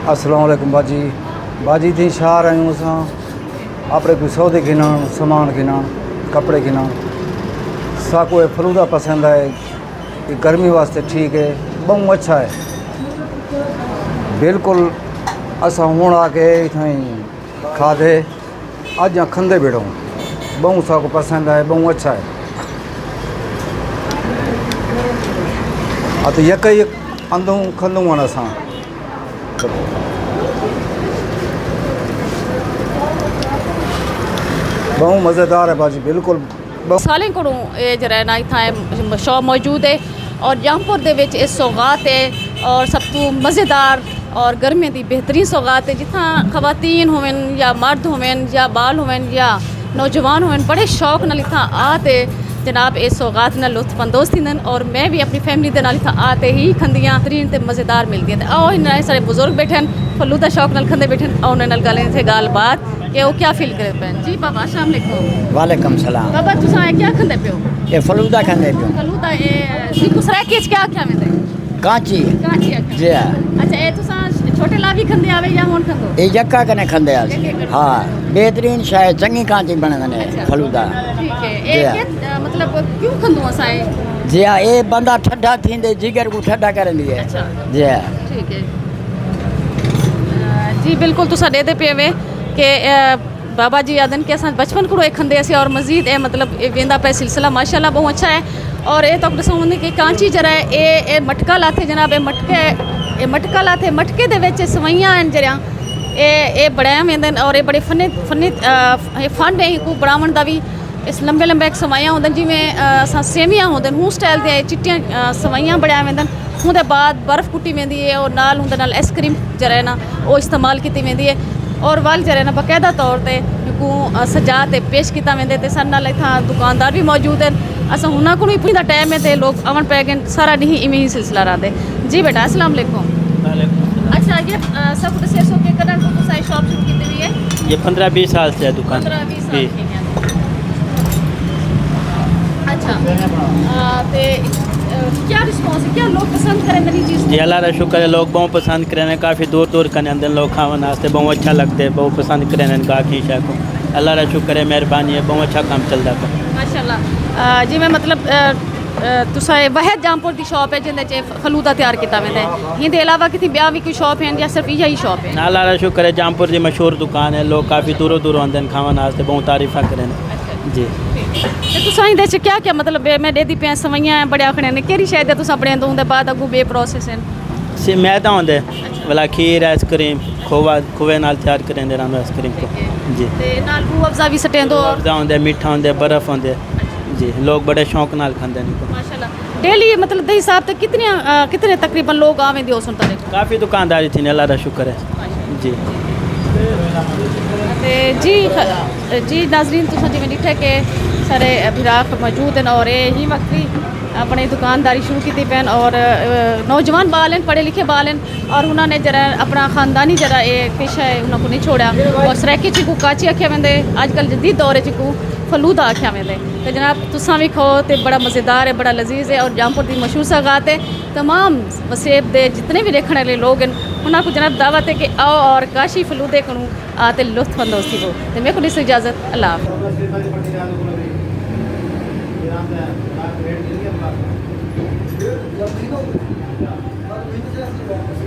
अस्सलाम वालेकुम बाजी। बाजी थी शहर आयूं असां अपने कोई सौदे गिनण, सामान गिनण, कपड़े गिनण। साको ये फलूदा पसंद है, ये गर्मी वास्ते ठीक है, बहुत अच्छा है। बिल्कुल असां हूँ आके इथां खाधे अज खंदे बेठो, बहुत साको पसंद है, बहुत अच्छा है। तो यक ही अंदूं खंदूं वन असां। बहुत मज़ेदार है बाजी, बिल्कुल। सालें को ये जरा ना इतना शॉप मौजूद है और जमपुर दे विच इस सौगात है और सब तो मज़ेदार और गर्मियों की बेहतरीन सौगात है जितना खवातीन होवन या मर्द होवन या बाल होवन या नौजवान होवन बड़े शौक नाल इतना आते जनाब इस सौगात नाल लुत्फअंदोज़ थींदन और मैं भी अपनी फैमिली दे नाल इतना आते ही खंदियाँ तरीन ते मज़ेदार मिलदियां ते आओ इन्ने सारे बुजुर्ग बैठन फलूदा शौक नाल खंदे बैठन और उन्हें नाल गल्लें थे गाल बात कि वो क्या फील करे पे। जी बाबा अस्सलाम वालेकुम। वालेकुम सलाम। बाबा तुसा क्या खंदे पियो? ये फलूदा खाने पियो। फलूदा ये जी कुसरा केच क्या आख्या में कांची कांची आख्या। जी हाँ। अच्छा ये तुसा छोटे लावी खंदे आवे या हुन खंदो? ये जक्का कने खंदे आस। हाँ बेहतरीन शायद चंगी कांची बनने अच्छा। फलूदा। ठीक है ये मतलब क्यों खंदो असाए? जी हाँ ये बंदा ठंडा थींदे जिगर को ठंडा कर लिए। अच्छा जी हाँ। ठीक है जी बिल्कुल तुसा दे पे वे कि बाबा जी आदन के असां बचपन को खंदे असी और मज़ीद ए मतलब वेंदा पे सिलसिला माशाल्लाह बहुत अच्छा है। और ये तो दसूँ कि कांची जरा ए मटका लाते जनाब ए मटका लाते मटके दे विच सवैयां जरा ए बनाया वेंदन और ये बड़े फन है को बनावन दा भी इस लंबे लंबे एक सवैयां होंदन जिवें असां सेवियां होंदन हूँ स्टाइल दे चिट्टियां सवैयां बनाया वेंदन उहदे बाद बर्फ़ कुट्टी वेंदी है और नाल उहदे नाल आइसक्रीम जरा ना वो इस्तेमाल की वेंदी है और वाल जरा ना बाकायदा तौर पर को सजा के पेश किया वेंदे ते सन नाल इत्थां दुकानदार भी मौजूद हैं। असां हुना को पुछदा टाइम है तो लोग अवन पै गए सारा नहीं इवें ही सिलसिला रहते। जी बेटा अस्सलाम वालेकुम। अच्छा ये सब दसे सो के कदर को तुसाई शॉप शुरू की हुई है? ये 15-20 साल से है दुकान। 15-20 साल की है। अच्छा ते क्या रिस्पॉन्स है, क्या लोग पसंद करें मेरी चीज़? जी अल्लाह का शुक्र है, लोग बहुत पसंद करें, काफ़ी दूर दूर कने अंदर लोग खावन वास्ते बहुत अच्छा लगते हैं, बहुत पसंद करें गाकी शाह को। अल्लाह का शुक्र है, मेहरबानी है, बहुत अच्छा काम चलता है माशाल्लाह। जी मैं मतलब तुसा वहद जामपुर की शॉप है जिंदे च फलूदा तैयार किया वेंदा है, इहदे अलावा किसी ब्याह भी कोई शॉप है या सिर्फ यही शॉप है? अल्लाह का शुक्र है, जामपुर की मशहूर दुकान है, लोग काफ़ी दूरों दूरों आते हैं खावन वास्ते, बहुत तारीफ़ा करें। जी तुसा इंदे च क्या क्या मतलब मैं देदी पे सवैयां बड़े आखने ने केरी शायद तुसा बने तो उहदे बाद अगू बे प्रोसेस हैं मैदा होंदे वाला खीर आइसक्रीम खोवे नाल तैयार करें आइसक्रीम को। जी ते नाल रूह अफ़ज़ा भी सटेंदो अफ़ज़ा होंदे मीठा होंदे बर्फ़ होंदे। जी लोग बड़े शौक नाल खांदे हैं माशाल्लाह। डेली मतलब दे हिसाब से कितने तकरीबन लोग आवेंदे हो सुनता है? काफ़ी दुकानदारी थी, अल्लाह का शुक्र है। जी जी नाजरीन तुसा जिवें डिठे कि सारे अभिराख मौजूद हैं और यही वक्त भी अपनी दुकानदारी शुरू की पैन और नौजवान बाल हैं, पढ़े लिखे बाल हैं और उन्होंने जरा अपना खानदानी जरा ये पेशा है उन्होंने नहीं छोड़ा और सराकी चिकू काची आख्या वेंदे अजकल जदीद दौर चिकू फलूदा आख्या वेंदे। तो जनाब तुसा भी खाओ तो बड़ा मज़ेदार है, बड़ा लजीज है और जामपुर की मशहूर सौगात है। तमाम वसेब दे जितने भी देखने वाले लोग हैं उन्होंने जनाब दावत है कि आओ और काशी फलूदे को आते लुत्फअंदोज़ थी वो। तो मेरे को इस इजाज़त अल्लाह। Gracias.